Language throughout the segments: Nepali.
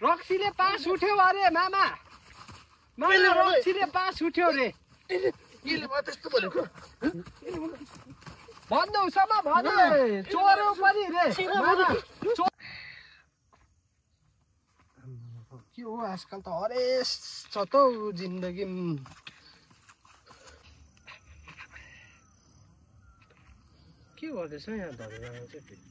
रक्सीले पास उठ्यो अरे मामा रक्सीले पास उठ्यो रे भन्नु समा भन्नु चोर्यो पनि रे के हो आजकल त हरेस छ त जिन्दगी के गर्दैछ यहाँ धरेर चाहिँ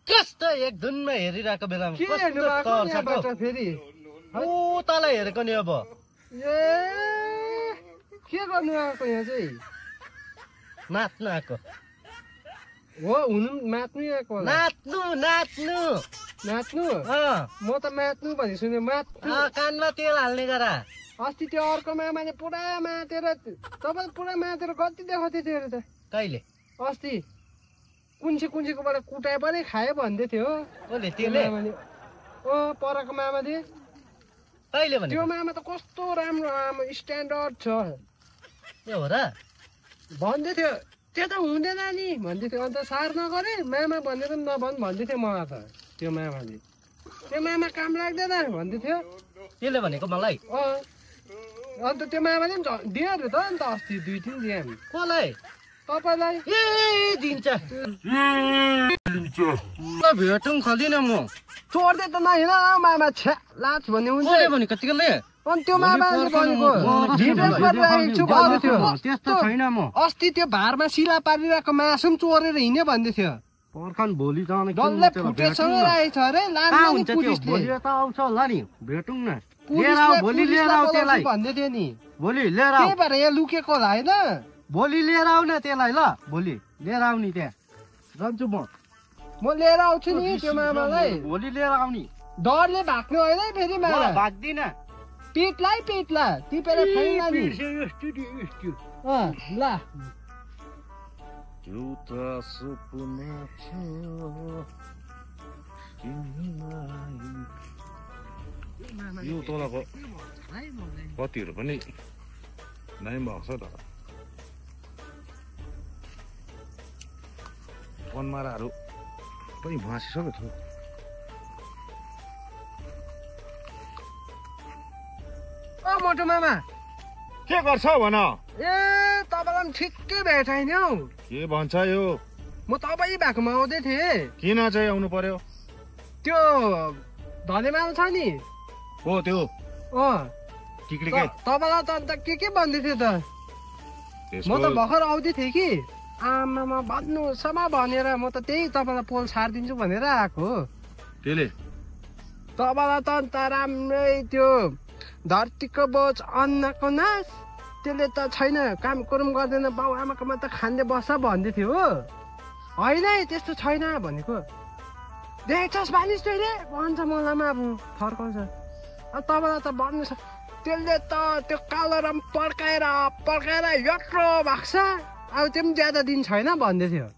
कस्तो एक धुनमा हेरिरहेको बेलामा फेरि तल हेरेको नि अब ए के गर्नु आएको यहाँ चाहिँ नाच्नु आएको हो हुनु मात्नु आएको नाच्नु नाच्नु नाच्नु म त मात्नु भन्ने सुने कानमा तेल हाल्ने गरा अस्ति त्यो अर्को मामाले पुरा मातेर तपाईँ पुरा मातेर कति देखाउँदै थियो अरे त कहिले अस्ति कुन्छेकोबाट कुटाए पनि खायो भन्दै थियो मामाले परको मामाले कहिले भने त्यो मामा त कस्तो राम्रो स्ट्यान्डर्ड छ त्यो हो र भन्दै थियो त्यो त हुँदैन नि भन्दै थियो अन्त सार नगरे मामा भनेर पनि नभन् भन्दै थियो मलाई त त्यो मामाले त्यो मामा काम लाग्दैन भन्दै थियो त्यसले भनेको मलाई अन्त त्यो मामाले पनि दियो अरे त अन्त अस्ति 2-3 दिए हामी कसलाई तपाईलाई दिन्छ भेटौँ खदिन म चोर्दै त नहिँड मामा छ्या लाज भन्ने हुन्छ भने कतिकोले अनि त्यो मामाले भनेको भिडियो गरिरहेको छु भन्दै थियो त्यस्तो छैन म अस्ति त्यो भारमा शिला पारिरहेको मासु पनि चोरेर हिँड्यो भन्दै थियो पर्खान भोलि जाने डल्लै फुटेसँग राखेको छ अरे लान्छ पुलिसले भोलि त आउँछ होला नि भेटौँ न लिएर आऊ भोलि लिएर आऊ त्यसलाई भन्दै थियो नि भोलि लिएर आऊ त्यही भएर यहाँ लुकेको होला होइन भोलि लिएर आऊ न त्यसलाई ल भोलि लिएर आऊ नि त्यहाँ जान्छु म लिएर आउँछु नि त्यो मामालाई भोलि लिएर आउने डरले भाग्नु होइन फेरि मामा भाग्दिन पिटलाई टिपेर खाइला नि ल एउटा सपना यो तलको कतिहरू पनि दामी भएको छ त वनमाराहरू पनि भाँसिसक्यो थियो मोटो मामा के गर्छ भन ए तपाईँलाई पनि ठिक्कै भेटाइन हौ के भन्छ यो म तपाईँ भएकोमा आउँदै थिएँ किन चाहिँ आउनु पर्यो त्यो धनेमाल छ नि हो त्यो टिक्लिके तपाईँलाई त अन्त के भन्दै थियो त म त भर्खर आउँदै थिएँ कि आमामा भन्नुसम्म भनेर म त त्यही तपाईँलाई पोल छाडिदिन्छु भनेर आएको त्यसले तपाईँलाई त अन्त राम्रै त्यो धरतीको बोझ अन्नको नाश त्यसले त छैन काम कुरुम गर्दैन बाउ आमाकोमा त खाँदै बस्छ भन्दै थियो हो होइन त्यस्तो छैन भनेको देख्छस् मानिस तैँले भन्छ मलाई अब फर्काउँछ अब तपाईँलाई त भन्नु छ त्यसले त त्यो कालो रम पड्काएर यत्रो भएको छ अब त्यो पनि ज्यादा दिन छैन भन्दै थियो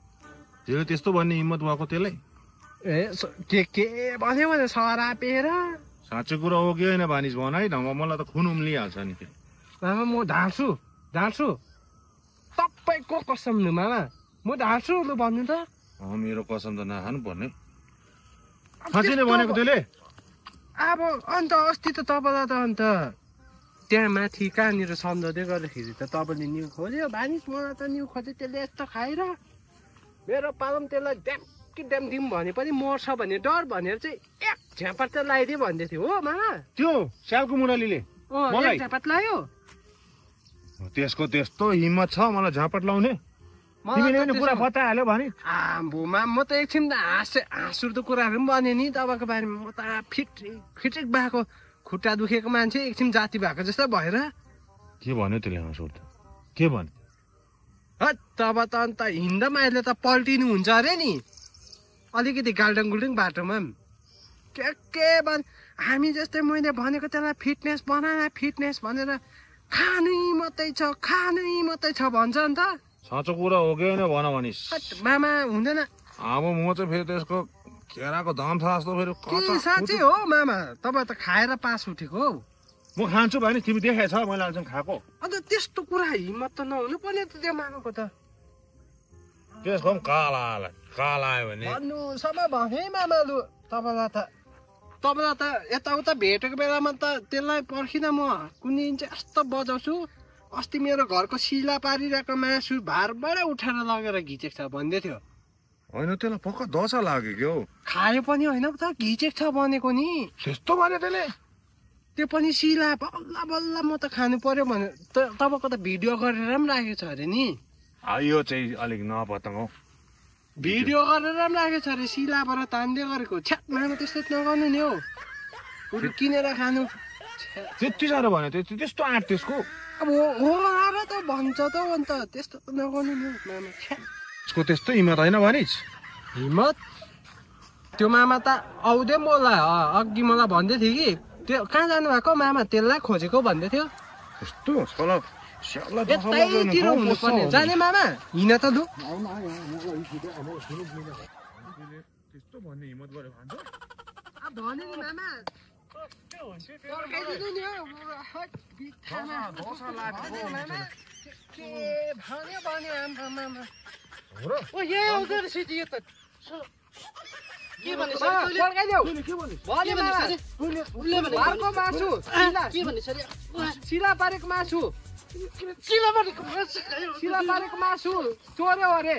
त्यो त्यस्तो भन्ने हिम्मत भएको त्यसलाई ए के भन्यो भने सरापेर साँच्चै कुरा हो कि होइन भानिस भन है ढङ्ग मलाई त खुन उम्लिहाल्छ नि मामा म ढाँट्छु तपाईँको कसम लु मामा म ढाँट्छु लु भन्नु त मेरो कसम त नखानु पर्ने साँच्चै नै भनेको त्यसले अब अन्त अस्ति त तपाईँलाई त अन्त त्यहाँ माथि कहाँनिर सम्झाउँदै गर्दाखेरि त तपाईँले न्यु खोज्यो भानिस मलाई त न्यु खोज्यो त्यसले यस्तो खाएर मेरो पालम त्यसलाई ड्याम दिउँ भने पनि मर्छ भन्ने डर भनेर चाहिँ एक झ्यापाट त लगाइदियो भन्दै थियो हो मामा त्यो स्यालको मुरलीले एक झ्यापाट लगायो त्यसको त्यस्तो हिम्मत छ मलाई झापट लाउने तिमीले पनि पुरा बताइहाल्यो भने आम्बोमा म त एकछिन हाँसुर्दो कुराहरू पनि भने नि तपाईँको बारेमा म त फिटिक भएको खुट्टा दुखेको मान्छे एकछिन जाति भएको जस्तो भएर के भन्यो त्यसले हाँसुर्द के भन्यो तब त अन्त हिँड्दा अहिले त पल्टिनु हुन्छ अरे नि अलिकति गाल्डङ गुल्डङ बाटोमा पनि के भन् हामी जस्तै मैले भनेको त्यसलाई फिटनेस भनेर खानै मात्रै छ भन्छ अन्त साँचो कुरा हो कि होइन भन भनिस् मामा हुँदैन अब म चाहिँ फेरि त्यसको केराको धम छ जस्तो फेरि साँच्चै हो मामा तपाईँ त खाएर पास उठेको हौ म खान्छु भने तिमी देखाएछ मैले अहिलेसम्म खाएको अन्त त्यस्तो कुरा हिम्मत त नहुनु पर्ने त त्यो मामाको त त्यसको पनि काला आयो भने भन्नुसम्म भने मामा लु तपाईँलाई त यताउता भेटेको बेलामा त त्यसलाई पर्खिँदा म कुनै दिन चाहिँ यस्तो बजाउँछु अस्ति मेरो घरको सिला पारिरहेको मासु भारबाट उठाएर लगेर घिचेको छ भन्दै थियो होइन त्यसलाई पक्का दशा लाग्यो क्या हौ खायो पनि होइन त घिचेको छ भनेको नि त्यस्तो भन्यो त्यसले त्यो पनि सिला बल्ल बल्ल म त खानु पर्यो भने तपाईँको त भिडियो गरेर पनि राखेको छ अरे नि यो चाहिँ अलिक नपतङ हौ भिडियो गरेर पनि राखेको छ अरे सिलाबाट तान्दै गरेको छ्याट मामा त्यस्तो नगर्नु नि हौ बरु किनेर खानु त्यति साह्रो भन्यो त्यस्तो आँट त्यसको अब हो र त भन्छ त अन्त त्यस्तो त नगर्नु नि हौ मामा त्यसको त्यस्तो हिम्मत होइन भनिस् हिम्मत त्यो मामा त आउँदै मलाई अघि मलाई भन्दै थियो कि त्यो कहाँ जानुभएको मामा त्यसलाई खोजेको भन्दै थियो त्यस्तो सला यतैतिर हुनुपर्ने जाने मामा हिँड त लु त्यस्तो भन्ने हिम्मत गर्यो भन्छ भने नि मामा पर्खाइदिनु नि हौ बित्थामा के भन्यो भन्यो आम्मामा ओ यही आउँदो रहेछ यो त के भने पर्खाइदेऊ भन्यो मामा अर्को मासु के भने सिला पारेको मासु सिला पारेको मासु चोर्यो अरे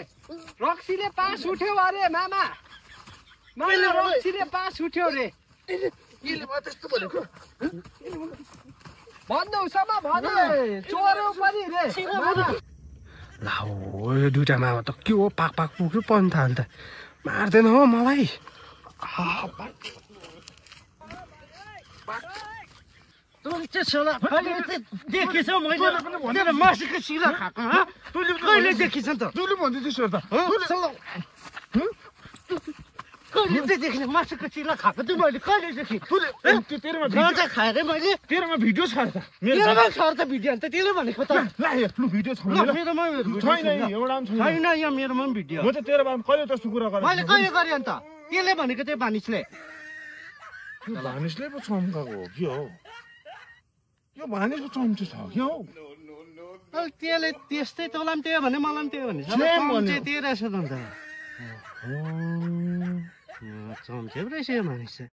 रक्सीले पास उठ्यो अरे मामा रक्सीले पास उठ्यो अरे भन्नुसम्म भन्यो चोर्यो पनि रे ला हो यो दुइटा मामा त के हो पाक पुग्यो पन्त अन्त मार्दैन हो मलाई देखेछौ मैले मासुको सिला खाएको कहिले देखिन्छ त तैँले भन्दै त्यसो त कहिले चाहिँ देखेन मासुको सिला खाएको चाहिँ मैले कहिले देखेँ गाँजा खाएर मैले तेरोमा भिडियो छ त मेरोमा छ त भिडियो अन्त त्यसले भनेको त लु भिडियो छ मेरोमा छैन एउटा पनि छैन यहाँ मेरोमा पनि भिडियो म त तेरो बारेमा कहिले त्यस्तो कुरा गरेँ मैले कहिले गरेँ अन्त त्यसले भनेको त्यो मानिसले भानिसले पो चम्काएको हो के हो यो भानिसको चम्चे छ के हौ त्यसले त्यस्तै तँलाई पनि त्यही भने मलाई पनि त्यही भने त्यही रहेछ त अन्त चम्चे पो रहेछ यो मानिस चाहिँ